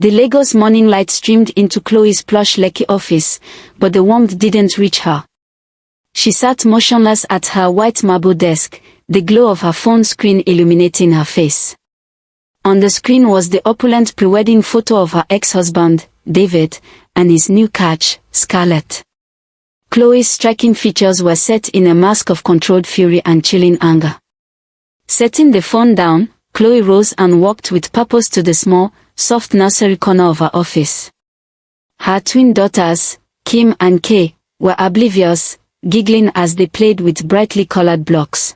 The Lagos morning light streamed into Chloe's plush Lekki office, but the warmth didn't reach her. She sat motionless at her white marble desk, the glow of her phone screen illuminating her face. On the screen was the opulent pre-wedding photo of her ex-husband, David, and his new catch, Scarlett. Chloe's striking features were set in a mask of controlled fury and chilling anger. Setting the phone down, Chloe rose and walked with purpose to the small, soft nursery corner of her office. Her twin daughters, Kim and Kay, were oblivious, giggling as they played with brightly colored blocks.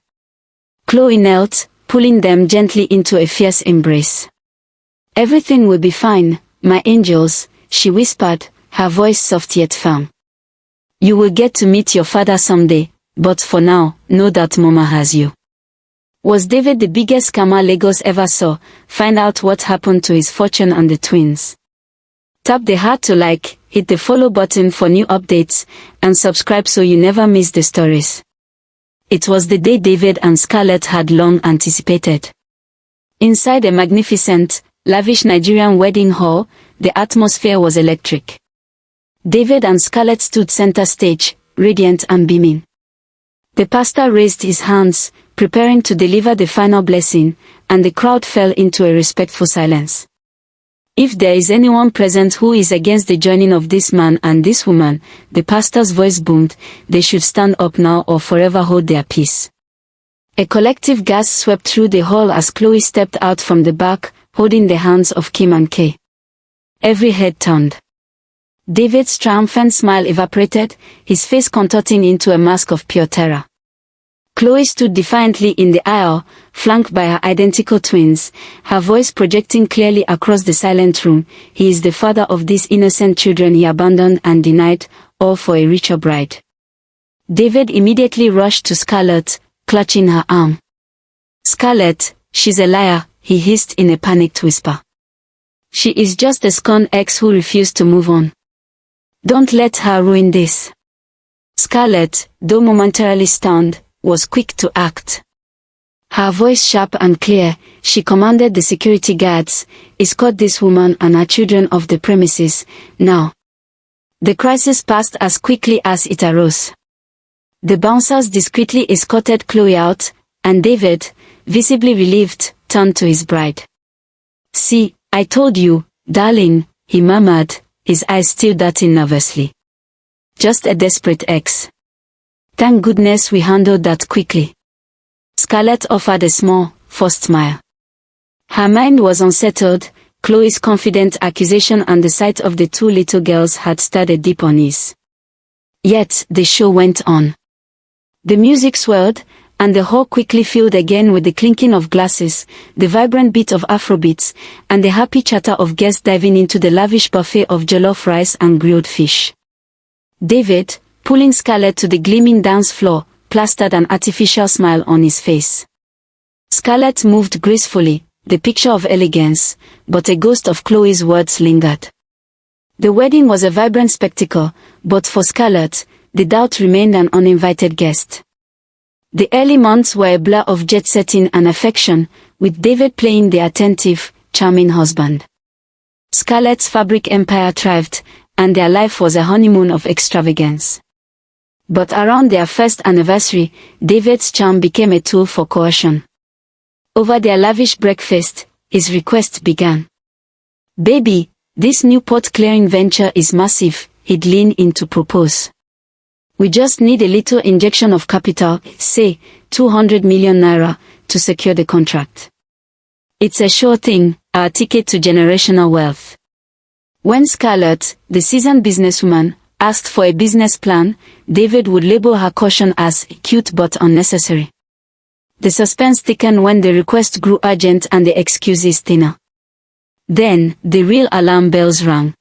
Chloe knelt, pulling them gently into a fierce embrace. "Everything will be fine, my angels," she whispered, her voice soft yet firm. "You will get to meet your father someday, but for now, know that Mama has you." Was David the biggest scammer Lagos ever saw? Find out what happened to his fortune and the twins. Tap the heart to like, hit the follow button for new updates, and subscribe so you never miss the stories. It was the day David and Scarlett had long anticipated. Inside a magnificent, lavish Nigerian wedding hall, the atmosphere was electric. David and Scarlett stood center stage, radiant and beaming. The pastor raised his hands, preparing to deliver the final blessing, and the crowd fell into a respectful silence. "If there is anyone present who is against the joining of this man and this woman," the pastor's voice boomed, "they should stand up now or forever hold their peace." A collective gasp swept through the hall as Chloe stepped out from the back, holding the hands of Kim and Kay. Every head turned. David's triumphant smile evaporated, his face contorting into a mask of pure terror. Chloe stood defiantly in the aisle, flanked by her identical twins, her voice projecting clearly across the silent room. "He is the father of these innocent children he abandoned and denied, all for a richer bride." David immediately rushed to Scarlett, clutching her arm. "Scarlett, she's a liar," he hissed in a panicked whisper. "She is just a scorned ex who refused to move on. Don't let her ruin this." Scarlett, though momentarily stunned, was quick to act. Her voice sharp and clear, she commanded the security guards, "Escort this woman and her children off the premises, now." The crisis passed as quickly as it arose. The bouncers discreetly escorted Chloe out, and David, visibly relieved, turned to his bride. "See, I told you, darling," he murmured, his eyes still darting nervously. "Just a desperate ex. Thank goodness we handled that quickly." Scarlett offered a small, forced smile. Her mind was unsettled. Chloe's confident accusation and the sight of the two little girls had stirred a deep unease. Yet, the show went on. The music swelled, and the hall quickly filled again with the clinking of glasses, the vibrant beat of Afrobeats, and the happy chatter of guests diving into the lavish buffet of jollof rice and grilled fish. David, pulling Scarlett to the gleaming dance floor, plastered an artificial smile on his face. Scarlett moved gracefully, the picture of elegance, but a ghost of Chloe's words lingered. The wedding was a vibrant spectacle, but for Scarlett, the doubt remained an uninvited guest. The early months were a blur of jet-setting and affection, with David playing the attentive, charming husband. Scarlett's fabric empire thrived, and their life was a honeymoon of extravagance. But around their first anniversary, David's charm became a tool for coercion. Over their lavish breakfast, his request began. "Baby, this new pot-clearing venture is massive," he'd lean in to propose. "We just need a little injection of capital, say, 200 million naira, to secure the contract. It's a sure thing, our ticket to generational wealth." When Scarlett, the seasoned businesswoman, asked for a business plan, David would label her caution as cute but unnecessary. The suspense thickened when the request grew urgent and the excuses thinner. Then, the real alarm bells rang.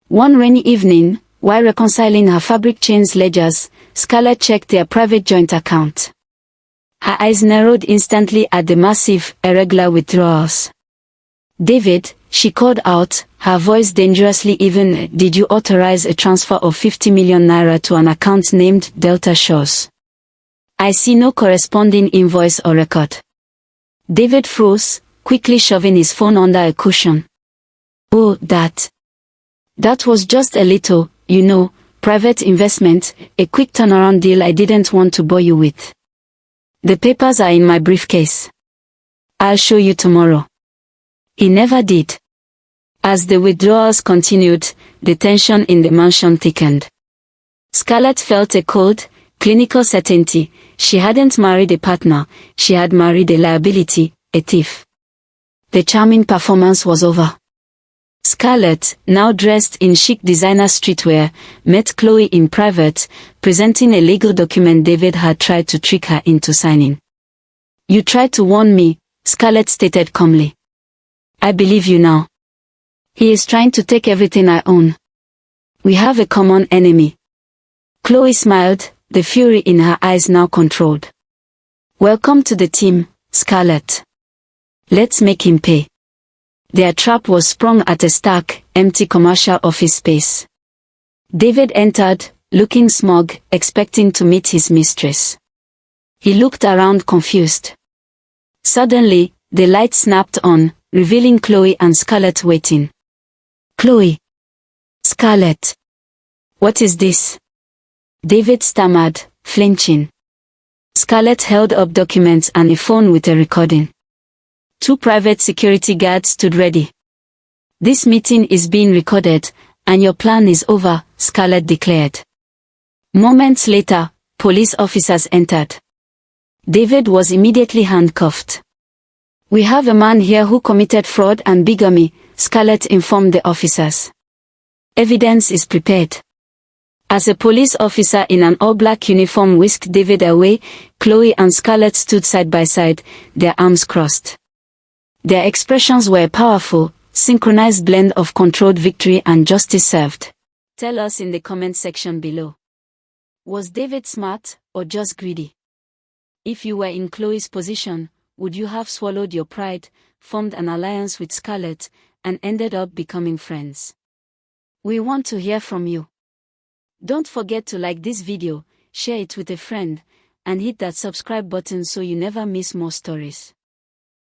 One rainy evening, while reconciling her fabric chain's ledgers, Scarlett checked their private joint account. Her eyes narrowed instantly at the massive, irregular withdrawals. "David," she called out, her voice dangerously even, "did you authorize a transfer of 50 million naira to an account named Delta Shores? I see no corresponding invoice or record." David froze, quickly shoving his phone under a cushion. Oh, that was just a little, private investment, a quick turnaround deal I didn't want to bore you with. The papers are in my briefcase. I'll show you tomorrow. He never did. As the withdrawals continued, the tension in the mansion thickened. Scarlett felt a cold, clinical certainty. She hadn't married a partner, she had married a liability, a thief. The charming performance was over. Scarlett, now dressed in chic designer streetwear, met Chloe in private, presenting a legal document David had tried to trick her into signing. "You tried to warn me," Scarlett stated calmly. "I believe you now. He is trying to take everything I own. We have a common enemy." Chloe smiled, the fury in her eyes now controlled. "Welcome to the team, Scarlett. Let's make him pay." Their trap was sprung at a stark, empty commercial office space. David entered, looking smug, expecting to meet his mistress. He looked around confused. Suddenly, the light snapped on, revealing Chloe and Scarlett waiting. "Chloe. Scarlett. What is this?" David stammered, flinching. Scarlett held up documents and a phone with a recording. 2 private security guards stood ready. "This meeting is being recorded, and your plan is over," Scarlett declared. Moments later, police officers entered. David was immediately handcuffed. "We have a man here who committed fraud and bigamy," Scarlett informed the officers. "Evidence is prepared." As a police officer in an all-black uniform whisked David away, Chloe and Scarlett stood side by side, their arms crossed. Their expressions were a powerful, synchronized blend of controlled victory and justice served. Tell us in the comment section below. Was David smart, or just greedy? If you were in Chloe's position, would you have swallowed your pride, formed an alliance with Scarlett, and ended up becoming friends? We want to hear from you. Don't forget to like this video, share it with a friend, and hit that subscribe button so you never miss more stories.